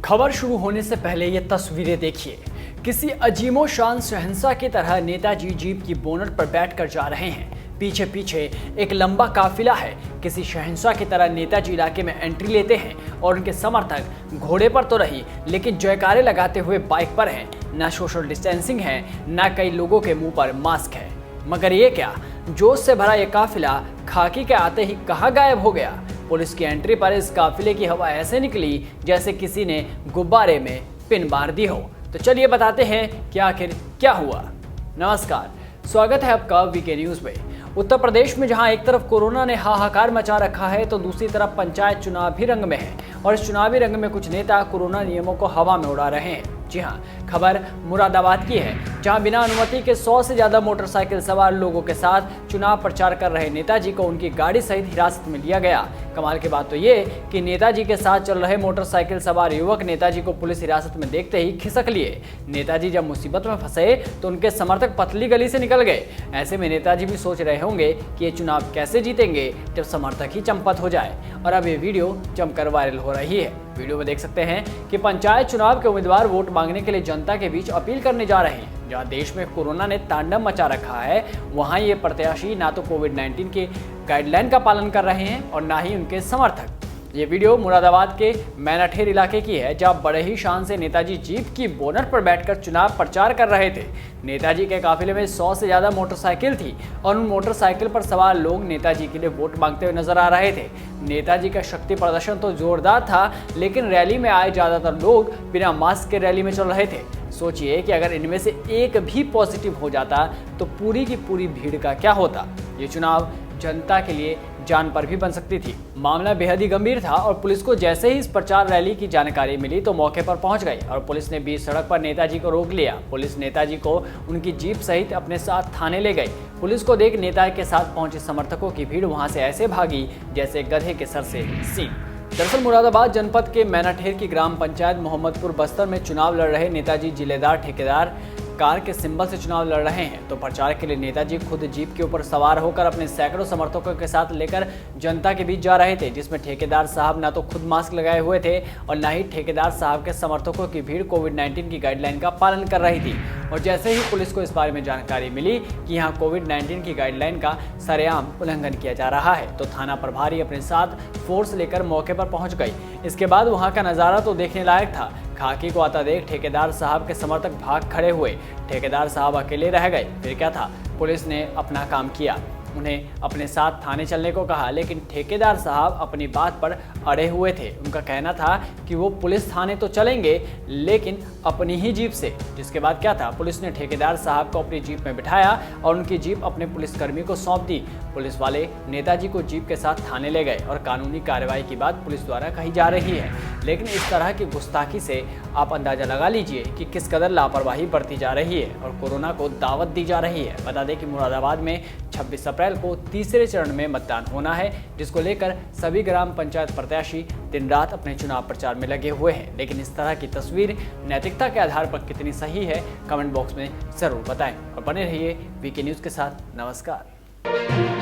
खबर शुरू होने से पहले ये तस्वीरें देखिए। किसी अजीमोशान शहंशाह की तरह नेताजी जीप की बोनट पर बैठकर जा रहे हैं। पीछे पीछे एक लंबा काफिला है। किसी शहंशाह की तरह नेताजी इलाके में एंट्री लेते हैं और उनके समर्थक घोड़े पर तो नहीं लेकिन जयकारे लगाते हुए बाइक पर हैं। न सोशल डिस्टेंसिंग है, न कई लोगों के मुंह पर मास्क है। मगर ये क्या, जोश से भरा ये काफिला खाकी के आते ही कहाँ गायब हो गया। पुलिस की एंट्री पर इस काफिले की हवा ऐसे निकली जैसे किसी ने गुब्बारे में पिन मार दी हो। तो चलिए बताते हैं कि आखिर क्या हुआ। नमस्कार, स्वागत है आपका वीके न्यूज में। उत्तर प्रदेश में जहां एक तरफ कोरोना ने हाहाकार मचा रखा है तो दूसरी तरफ पंचायत चुनाव भी रंग में है और इस चुनावी रंग में कुछ नेता कोरोना नियमों को हवा में उड़ा रहे हैं। जी हां, खबर मुरादाबाद की है, जहां बिना अनुमति के 100 से ज्यादा मोटरसाइकिल सवार लोगों के साथ चुनाव प्रचार कर रहे नेताजी को उनकी गाड़ी सहित हिरासत में लिया गया। कमाल की बात तो ये कि नेताजी के साथ चल रहे मोटरसाइकिल सवार युवक नेताजी को पुलिस हिरासत में देखते ही खिसक लिए। नेताजी जब मुसीबत में फंसे तो उनके समर्थक पतली गली से निकल गए। ऐसे में नेताजी भी सोच रहे होंगे कि ये चुनाव कैसे जीतेंगे जब समर्थक ही चंपत हो जाए। और अब ये वीडियो जमकर वायरल हो रही है। वीडियो में देख सकते हैं कि पंचायत चुनाव के उम्मीदवार वोट मांगने के लिए जनता के बीच अपील करने जा रहे हैं। जहां देश में कोरोना ने तांडव मचा रखा है, वहां ये प्रत्याशी ना तो कोविड-19 के गाइडलाइन का पालन कर रहे हैं और ना ही उनके समर्थक। ये वीडियो मुरादाबाद के मैनाठेर इलाके की है, जहां बड़े ही शान से नेताजी जीप की बोनट पर बैठकर चुनाव प्रचार कर रहे थे। नेताजी के काफिले में 100 से ज्यादा मोटरसाइकिल थी और उन मोटरसाइकिल पर सवार लोग नेताजी के लिए वोट मांगते हुए नजर आ रहे थे। नेताजी का शक्ति प्रदर्शन तो जोरदार था, लेकिन रैली में आए ज्यादातर लोग बिना मास्क के रैली में चल रहे थे। सोचिए कि अगर इनमें से एक भी पॉजिटिव हो जाता तो पूरी की पूरी भीड़ का क्या होता। ये चुनाव जनता के लिए जान पर भी बन सकती थी। मामला बेहद ही गंभीर था और पुलिस को जैसे ही इस प्रचार रैली की जानकारी मिली तो मौके पर पहुंच गई और पुलिस ने बीच सड़क पर नेताजी को रोक लिया। पुलिस नेताजी को उनकी जीप सहित अपने साथ थाने ले गई। पुलिस को देख नेता के साथ पहुंचे समर्थकों की भीड़ वहां से ऐसे भागी जैसे गधे के सर से सींग। दरअसल मुरादाबाद जनपद के मैनाठेर की ग्राम पंचायत मोहम्मदपुर बस्तर में चुनाव लड़ रहे नेताजी जिलेदार ठेकेदार कार के सिंबल से चुनाव लड़ रहे हैं। तो प्रचार के लिए नेताजी खुद जीप के ऊपर सवार होकर अपने सैकड़ों समर्थकों के साथ लेकर जनता के बीच जा रहे थे, जिसमें ठेकेदार साहब ना तो खुद मास्क लगाए हुए थे और ना ही ठेकेदार साहब के समर्थकों की भीड़ कोविड-19 की गाइडलाइन का पालन कर रही थी। और जैसे ही पुलिस को इस बारे में जानकारी मिली कि यहाँ कोविड-19 की गाइडलाइन का सरेआम उल्लंघन किया जा रहा है तो थाना प्रभारी अपने साथ फोर्स लेकर मौके पर पहुंच गई। इसके बाद वहां का नज़ारा तो देखने लायक था। खाकी को आता देख ठेकेदार साहब के समर्थक भाग खड़े हुए। ठेकेदार साहब अकेले रह गए। फिर क्या था, पुलिस ने अपना काम किया, उन्हें अपने साथ थाने चलने को कहा, लेकिन ठेकेदार साहब अपनी बात पर अड़े हुए थे। उनका कहना था कि वो पुलिस थाने तो चलेंगे लेकिन अपनी ही जीप से। जिसके बाद क्या था, पुलिस ने ठेकेदार साहब को अपनी जीप में बिठाया और उनकी जीप अपने पुलिसकर्मी को सौंप दी। पुलिस वाले नेताजी को जीप के साथ थाने ले गए और कानूनी कार्रवाई की बात पुलिस द्वारा कही जा रही है। लेकिन इस तरह की गुस्ताखी से आप अंदाजा लगा लीजिए कि किस कदर लापरवाही बरती जा रही है और कोरोना को दावत दी जा रही है। बता दें कि मुरादाबाद में 26 अप्रैल को तीसरे चरण में मतदान होना है, जिसको लेकर सभी ग्राम पंचायत प्रत्याशी दिन रात अपने चुनाव प्रचार में लगे हुए हैं। लेकिन इस तरह की तस्वीर नैतिकता के आधार पर कितनी सही है, कमेंट बॉक्स में जरूर बताएं और बने रहिए वीके न्यूज़ के साथ। नमस्कार।